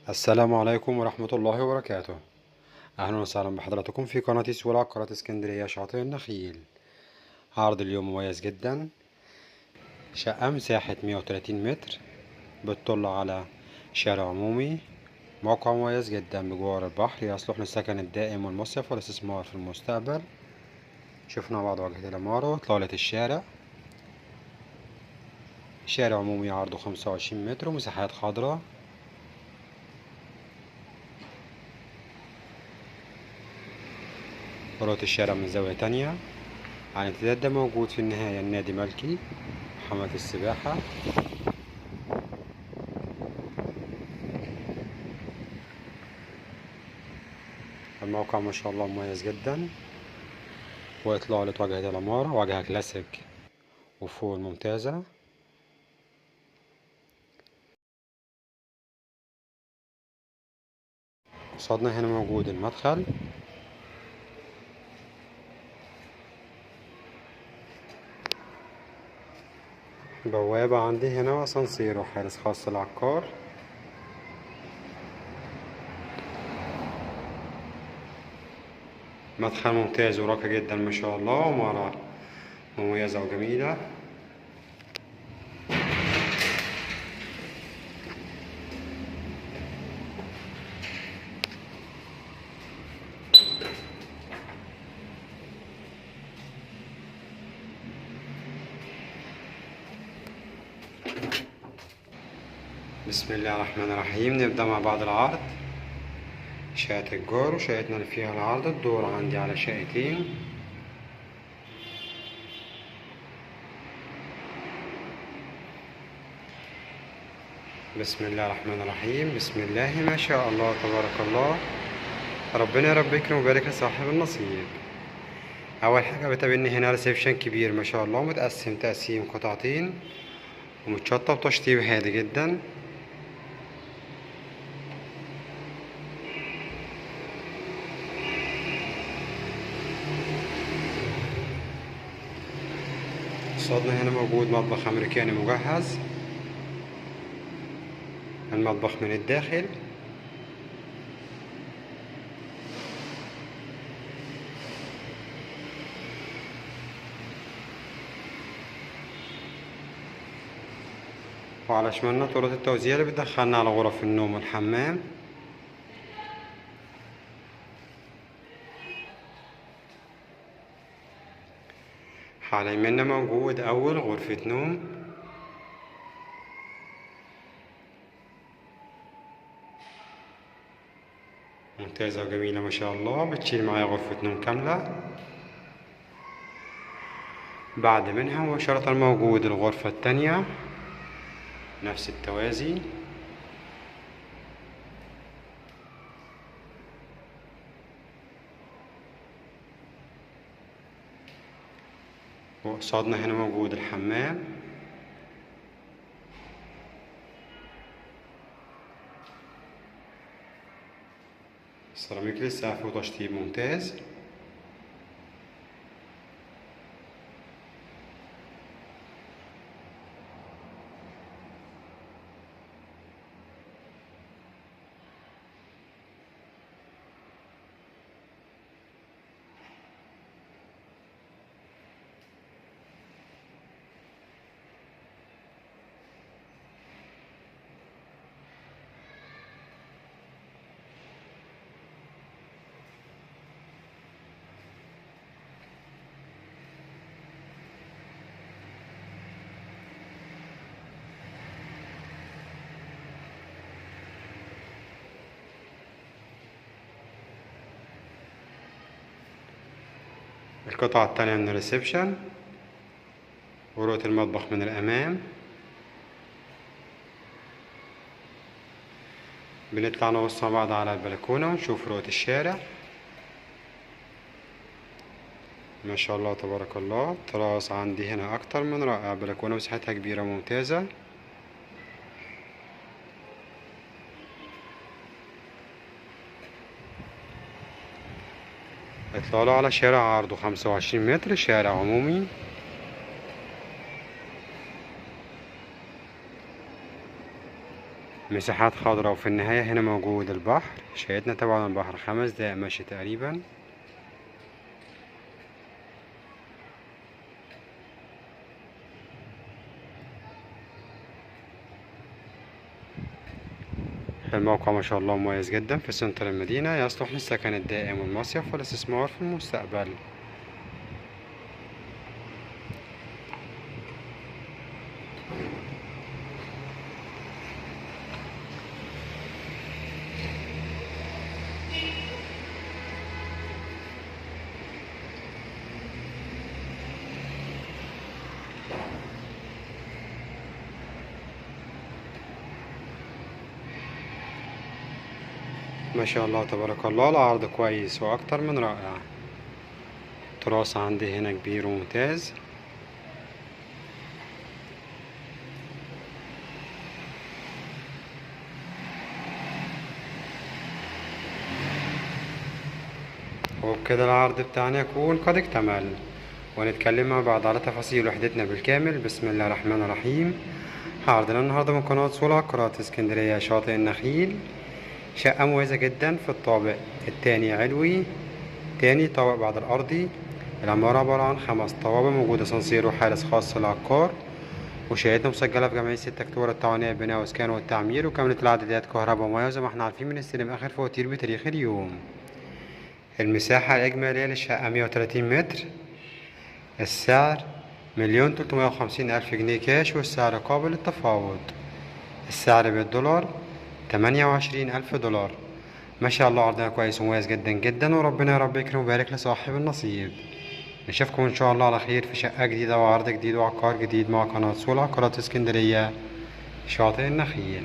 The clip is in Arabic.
السلام عليكم ورحمة الله وبركاته. أهلا وسهلا بحضراتكم في قناة سوق عقارات اسكندرية شاطئ النخيل. عرض اليوم مميز جدا، شقة مساحة 130 متر بتطل على شارع عمومي، موقع مميز جدا بجوار البحر، يصلح للسكن الدائم والمصيف والاستثمار في المستقبل. شفنا بعض واجهة العمارة وإطلالة الشارع. شارع عمومي عرضه 25 متر ومساحات خضراء. رؤية الشارع من زاوية تانية. على الامتداد ده موجود في النهاية النادي ملكي، حمامات السباحة. الموقع ما شاء الله مميز جدا، وإطلالة واجهة العمارة واجهة كلاسيك وفول ممتازة. قصادنا هنا موجود المدخل، بوابة عندي هنا وأسانسير وحارس خاص للعقار. مدخل ممتاز وراقي جدا ما شاء الله، وعمارة مميزة وجميلة. بسم الله الرحمن الرحيم. نبدأ مع بعض العرض. شقة الجار، وشقتنا اللي فيها العرض الدور عندي على شقتين. بسم الله الرحمن الرحيم. بسم الله ما شاء الله تبارك الله. ربنا يا رب يكرم ويبارك لصاحب النصيب. اول حاجه بتقابلني هنا ريسبشن كبير ما شاء الله، متقسم تقسيم قطعتين ومتشطب تشطيب هادي جدا. قصادنا هنا موجود مطبخ امريكاني مجهز، المطبخ من الداخل. وعلى شمالنا طرق التوزيع اللي بتدخلنا على غرف النوم والحمام. على يمنا موجود أول غرفة نوم. ممتازة وجميلة ما شاء الله، بتشيل معايا غرفة نوم كاملة. بعد منها مباشرة موجود الغرفة التانية، نفس التوازي. وقصادنا هنا موجود الحمام، سيراميك للسقف وتشطيب ممتاز. القطعة التانية من الريسبشن، ورؤية المطبخ من الأمام. بنطلع نبص مع بعض على البلكونة ونشوف رؤية الشارع. ما شاء الله تبارك الله. تراس عندي هنا أكتر من رائع، بلكونة مساحتها كبيرة ممتازة. اطلالة على شارع عرضه 25 متر، شارع عمومي. مساحات خضراء، وفي النهاية هنا موجود البحر. شقتنا طبعا البحر 5 دقايق مشي تقريبا. الموقع ما شاء الله مميز جدا في سنتر المدينة، يصلح للسكن الدائم والمصيف والاستثمار في المستقبل. ما شاء الله تبارك الله، العرض كويس واكتر من رائع. تراس عندي هنا كبير وممتاز. وبكده العرض بتاعنا يكون قد اكتمل، ونتكلم مع بعض على تفاصيل وحدتنا بالكامل. بسم الله الرحمن الرحيم. عرضنا النهاردة من قناة سوق العقارات اسكندرية شاطئ النخيل، شقة مميزة جدا في الطابق التاني علوي، تاني طابق بعد الأرضي. العمارة عبارة عن 5 طوابق، موجود أسانسير وحارس خاص للعقار. وشقتنا مسجلة في جمعية 6 أكتوبر التعاونية للبناء والإسكان والتعمير، وكاملة الإعدادات كهرباء ومياه، وزي ما احنا عارفين بنستلم آخر فواتير بتاريخ اليوم. المساحة الإجمالية للشقة 130 متر. السعر 1,350,000 جنيه كاش، والسعر قابل للتفاوض. السعر بالدولار 28,000 دولار. ما شاء الله عرضنا كويس ومميز جدا جدا، وربنا يا رب يكرم ويبارك لصاحب النصيب. نشوفكم ان شاء الله على خير في شقة جديدة وعرض جديد وعقار جديد مع قناة سوق العقارات اسكندرية شاطئ النخيل.